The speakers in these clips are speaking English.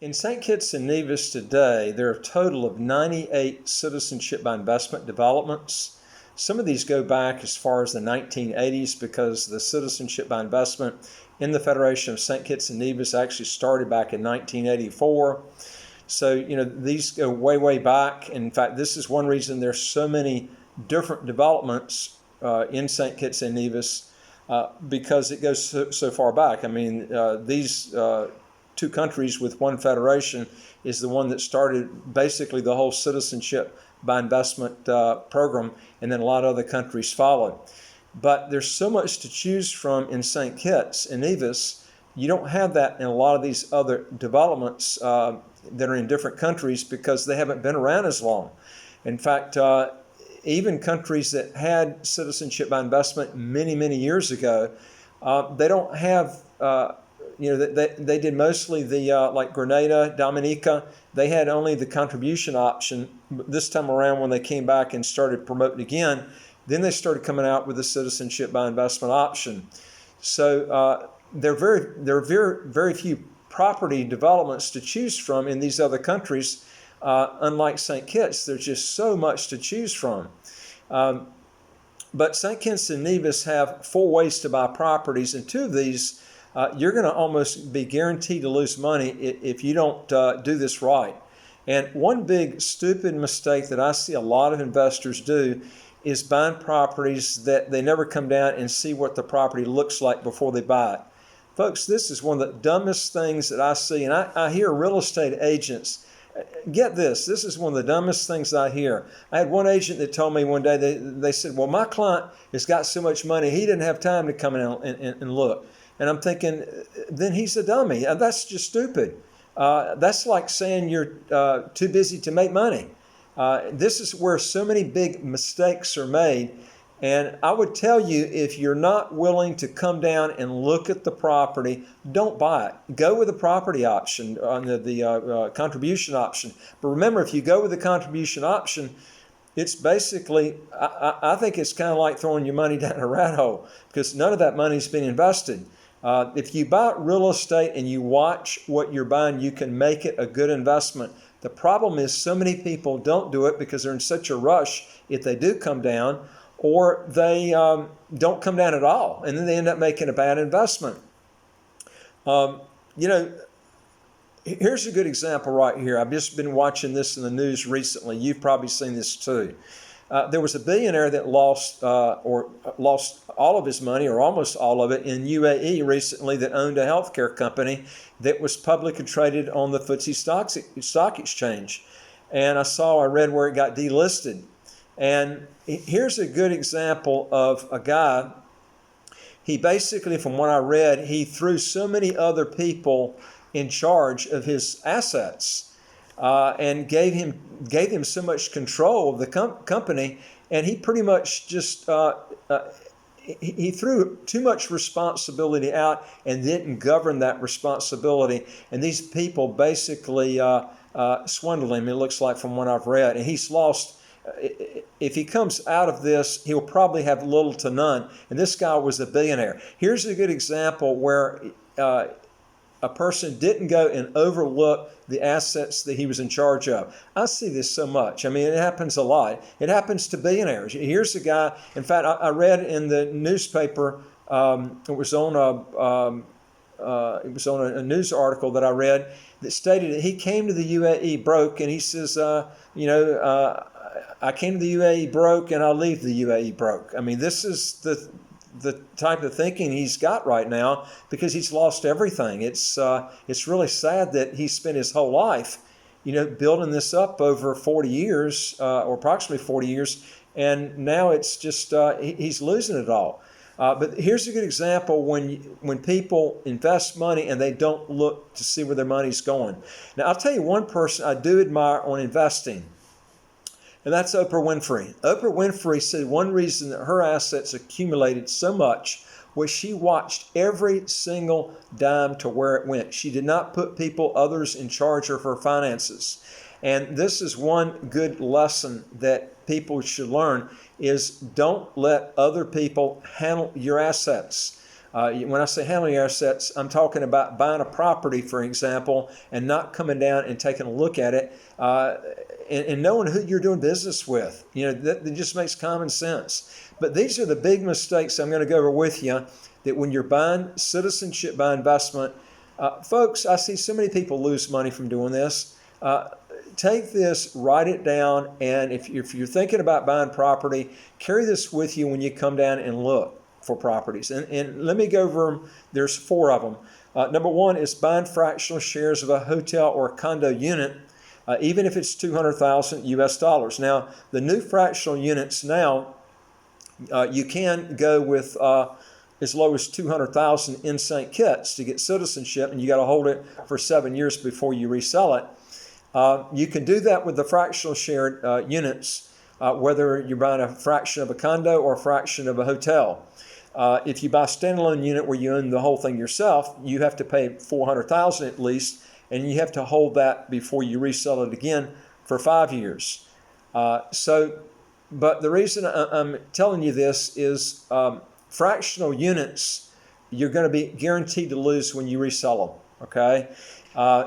In St. Kitts and Nevis today, there are a total of 98 citizenship by investment developments. Some of these go back as far as the 1980s because the citizenship by investment in the Federation of St. Kitts and Nevis actually started back in 1984. So, these go way, way back. In fact, this is one reason there's so many different developments in St. Kitts and Nevis because it goes so far back. I mean, these two countries with one federation is the one that started basically the whole citizenship by investment program, and then a lot of other countries followed. But there's so much to choose from in St. Kitts and Nevis. You don't have that in a lot of these other developments that are in different countries because they haven't been around as long. In fact, even countries that had citizenship by investment many, many years ago, they don't have they did mostly the, like Grenada, Dominica, they had only the contribution option. This time around when they came back and started promoting again, then they started coming out with the citizenship by investment option. So there are very few property developments to choose from in these other countries. Unlike St. Kitts, there's just so much to choose from. But St. Kitts and Nevis have 4 ways to buy properties, and 2 of these you're going to almost be guaranteed to lose money if you don't do this right. And one big stupid mistake that I see a lot of investors do is buying properties that they never come down and see what the property looks like before they buy it. Folks, this is one of the dumbest things that I see, and I hear real estate agents, get this is one of the dumbest things I hear. I had one agent that told me one day, they said, well, my client has got so much money, he didn't have time to come in and look. And I'm thinking, then he's a dummy. That's just stupid. That's like saying you're too busy to make money. This is where so many big mistakes are made. And I would tell you, if you're not willing to come down and look at the property, don't buy it. Go with the property option, on the contribution option. But remember, if you go with the contribution option, it's basically, I think it's kind of like throwing your money down a rat hole because none of that money's been invested. If you buy real estate and you watch what you're buying, you can make it a good investment. The problem is so many people don't do it because they're in such a rush if they do come down, or they don't come down at all, and then they end up making a bad investment. Here's a good example right here. I've just been watching this in the news recently. You've probably seen this too. There was a billionaire that lost all of his money, or almost all of it, in UAE recently, that owned a healthcare company that was publicly traded on the FTSE stock exchange. And I read where it got delisted. And here's a good example of a guy. He basically, from what I read, he threw so many other people in charge of his assets and gave him so much control of the company, and he pretty much just he threw too much responsibility out and didn't govern that responsibility. And these people basically swindled him, it looks like, from what I've read. And he's lost. If he comes out of this, he'll probably have little to none. And this guy was a billionaire. Here's a good example where a person didn't go and overlook the assets that he was in charge of. I see this so much. I mean, it happens a lot. It happens to billionaires. Here's a guy, in fact, I read in the newspaper, it was on a news article that I read that stated that he came to the UAE broke, and he says, I came to the UAE broke and I'll leave the UAE broke. I mean, this is the type of thinking he's got right now because he's lost everything. It's really sad that he spent his whole life, building this up over 40 years, or approximately 40 years, and now it's just he's losing it all. But here's a good example when people invest money and they don't look to see where their money's going. Now, I'll tell you one person I do admire on investing, and that's Oprah Winfrey. Oprah Winfrey said one reason that her assets accumulated so much was she watched every single dime to where it went. She did not put others in charge of her finances. And this is one good lesson that people should learn, is don't let other people handle your assets. When I say handling your assets, I'm talking about buying a property, for example, and not coming down and taking a look at it and knowing who you're doing business with. That just makes common sense. But these are the big mistakes I'm going to go over with you, that when you're buying citizenship by investment, folks, I see so many people lose money from doing this. Take this, write it down, and if you're thinking about buying property, carry this with you when you come down and look for properties. And let me go over them. There's 4 of them. Number 1 is buying fractional shares of a hotel or a condo unit, even if it's $200,000 US. Now, the new fractional units now, you can go with as low as 200,000 instant kits to get citizenship, and you got to hold it for 7 years before you resell it. You can do that with the fractional shared units, whether you're buying a fraction of a condo or a fraction of a hotel. If you buy a standalone unit where you own the whole thing yourself, you have to pay $400,000 at least, and you have to hold that before you resell it again for 5 years. But the reason I'm telling you this is fractional units, you're going to be guaranteed to lose when you resell them, okay?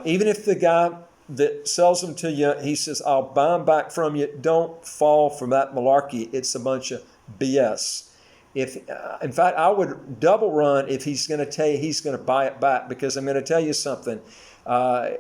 Even if the guy that sells them to you, he says, I'll buy them back from you, don't fall for that malarkey. It's a bunch of BS. In fact, I would double run if he's going to tell you he's going to buy it back, because I'm going to tell you something. I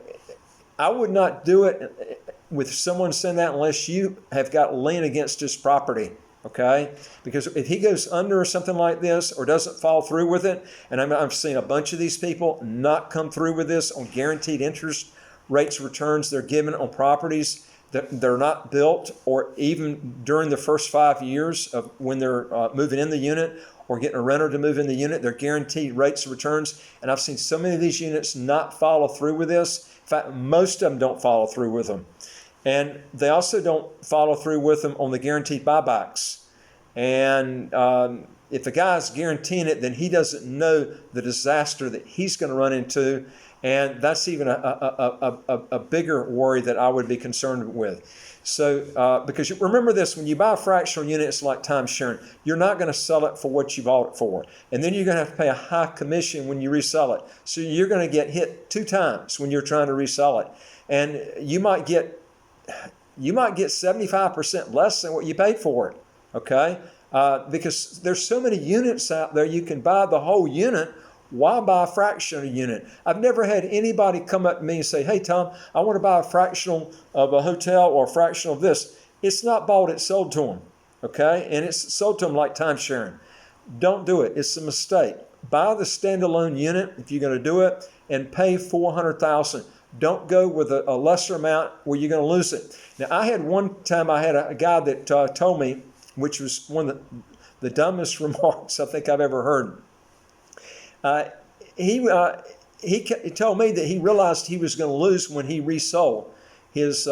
would not do it with someone saying that unless you have got lien against his property, okay? Because if he goes under or something like this or doesn't follow through with it, and I've seen a bunch of these people not come through with this on guaranteed interest rates returns they're given on properties that they're not built, or even during the first 5 years of when they're moving in the unit or getting a renter to move in the unit, they're guaranteed rates of returns. And I've seen so many of these units not follow through with this. In fact, most of them don't follow through with them. And they also don't follow through with them on the guaranteed buybacks. And if the guy's guaranteeing it, then he doesn't know the disaster that he's going to run into. And that's even a bigger worry that I would be concerned with. So, because remember this, when you buy a fractional unit, it's like timesharing. You're not going to sell it for what you bought it for. And then you're going to have to pay a high commission when you resell it. So you're going to get hit 2 times when you're trying to resell it. And you might get 75% less than what you paid for it, okay? Because there's so many units out there, you can buy the whole unit. Why buy a fractional unit? I've never had anybody come up to me and say, hey, Tom, I want to buy a fractional of a hotel or a fractional of this. It's not bought, it's sold to them, okay? And it's sold to them like timesharing. Don't do it. It's a mistake. Buy the standalone unit if you're going to do it and pay $400,000. Don't go with a lesser amount where you're going to lose it. Now, I had a guy that told me, which was one of the dumbest remarks I think I've ever heard. He told me that he realized he was going to lose when he resold his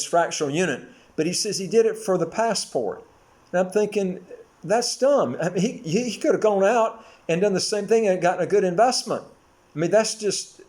fractional unit, but he says he did it for the passport. And I'm thinking, that's dumb. I mean, he could have gone out and done the same thing and gotten a good investment. I mean, that's just,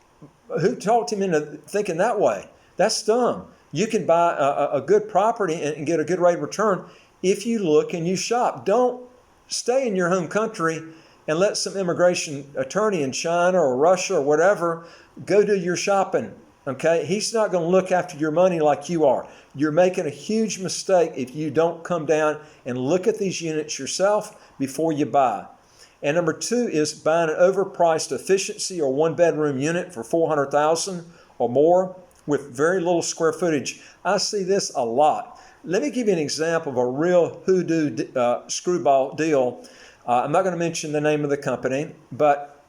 who talked him into thinking that way? That's dumb. You can buy a good property and get a good rate of return if you look and you shop. Don't stay in your home country and let some immigration attorney in China or Russia or whatever go do your shopping, okay? He's not going to look after your money like you are. You're making a huge mistake if you don't come down and look at these units yourself before you buy. And number 2 is buying an overpriced efficiency or 1-bedroom unit for $400,000 or more with very little square footage. I see this a lot. Let me give you an example of a real hoodoo screwball deal. I'm not going to mention the name of the company, but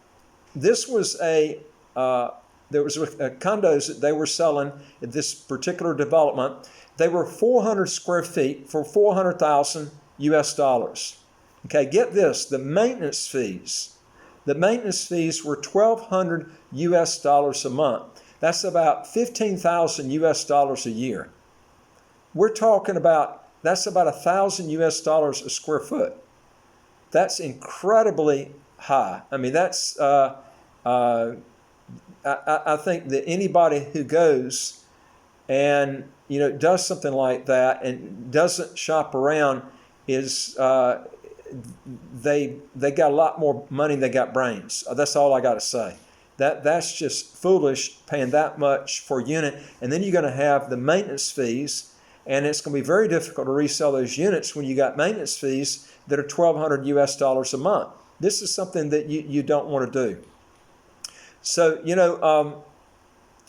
this was condos that they were selling at this particular development. They were 400 square feet for $400,000 US. Okay, get this, the maintenance fees were $1,200 US a month. That's about $15,000 US a year. We're talking about, that's about $1,000 US a square foot. That's incredibly high. I mean, that's, I think that anybody who goes and, does something like that and doesn't shop around is, they got a lot more money than they got brains. That's all I got to say. That's just foolish, paying that much for a unit. And then you're going to have the maintenance fees, and it's going to be very difficult to resell those units when you got maintenance fees that are $1,200 US a month. This is something that you don't want to do. So,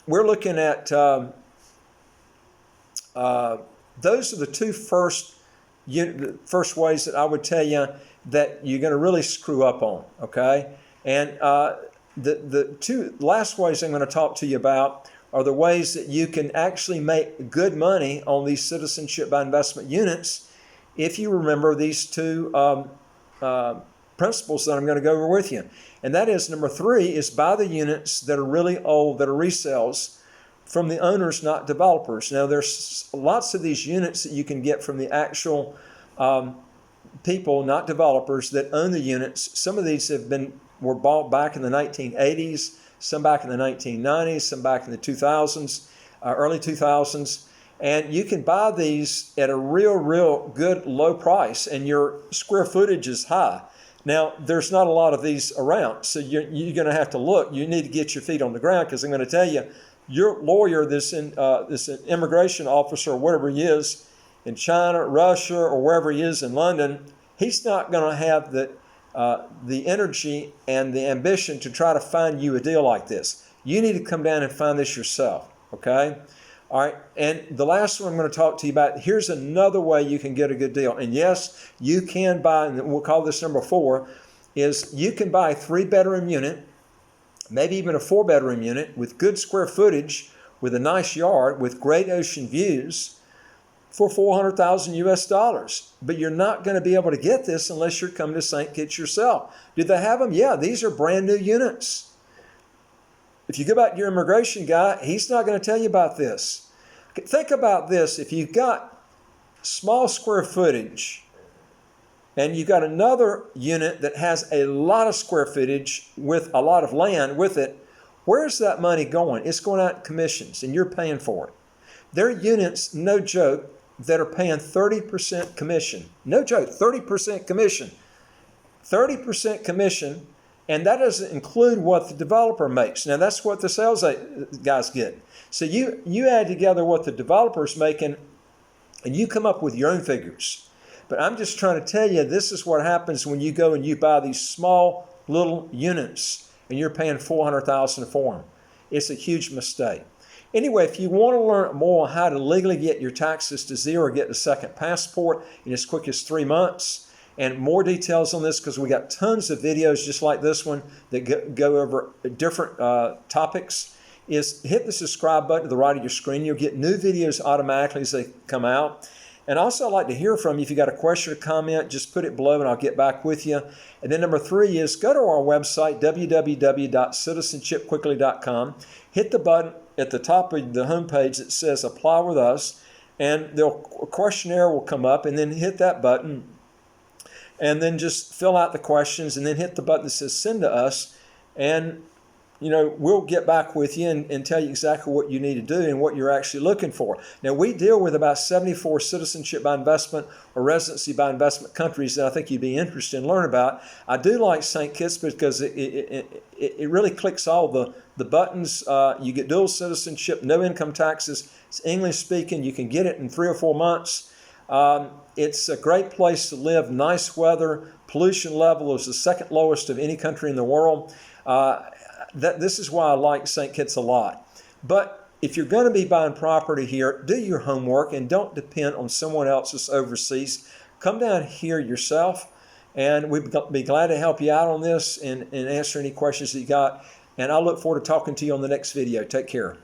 we're looking at, those are the two first ways that I would tell you that you're going to really screw up on, okay? And the two last ways I'm going to talk to you about are the ways that you can actually make good money on these citizenship by investment units if you remember these two principles that I'm going to go over with you. And that is, number 3 is buy the units that are really old, that are resales from the owners, not developers. Now, there's lots of these units that you can get from the actual people, not developers, that own the units. Some of these were bought back in the 1980s, some back in the 1990s, some back in the 2000s, early 2000s. And you can buy these at a real good low price, and your square footage is high. Now, there's not a lot of these around, so you're going to have to look. You need to get your feet on the ground, because I'm going to tell you, your lawyer, this immigration officer or whatever he is in China, Russia, or wherever he is in London, he's not going to have the energy and the ambition to try to find you a deal like this. You need to come down and find this yourself, okay? All right, and the last one I'm going to talk to you about, here's another way you can get a good deal. And yes, you can buy, and we'll call this number 4, is you can buy a 3-bedroom unit, maybe even a 4-bedroom unit with good square footage, with a nice yard, with great ocean views for $400,000 US. But you're not going to be able to get this unless you're coming to St. Kitts yourself. Do they have them? Yeah, these are brand new units. If you go back to your immigration guy, he's not going to tell you about this. Think about this. If you've got small square footage and you've got another unit that has a lot of square footage with a lot of land with it, where's that money going? It's going out in commissions, and you're paying for it. There are units, no joke, that are paying 30% commission. No joke, 30% commission. 30% commission. And that doesn't include what the developer makes. Now, that's what the sales guys get. So you add together what the developer's making, and you come up with your own figures. But I'm just trying to tell you, this is what happens when you go and you buy these small little units, and you're paying $400,000 for them. It's a huge mistake. Anyway, if you want to learn more on how to legally get your taxes to zero or get the second passport in as quick as 3 months, and more details on this, because we got tons of videos just like this one that go over different topics, is hit the subscribe button to the right of your screen. You'll get new videos automatically as they come out. And also, I'd like to hear from you. If you got a question or comment, just put it below and I'll get back with you. And then number 3 is go to our website, www.citizenshipquickly.com. Hit the button at the top of the homepage that says Apply with Us, and a questionnaire will come up, and then hit that button. And then just fill out the questions, and then hit the button that says Send to Us. And, we'll get back with you and tell you exactly what you need to do and what you're actually looking for. Now, we deal with about 74 citizenship by investment or residency by investment countries that I think you'd be interested in learning about. I do like St. Kitts because it really clicks all the buttons. You get dual citizenship, no income taxes. It's English speaking. You can get it in 3 or 4 months. It's a great place to live, nice weather, pollution level is the second lowest of any country in the world. This is why I like St. Kitts a lot. But if you're going to be buying property here, do your homework and don't depend on someone else's overseas. Come down here yourself, and we'd be glad to help you out on this and answer any questions that you got. And I look forward to talking to you on the next video. Take care.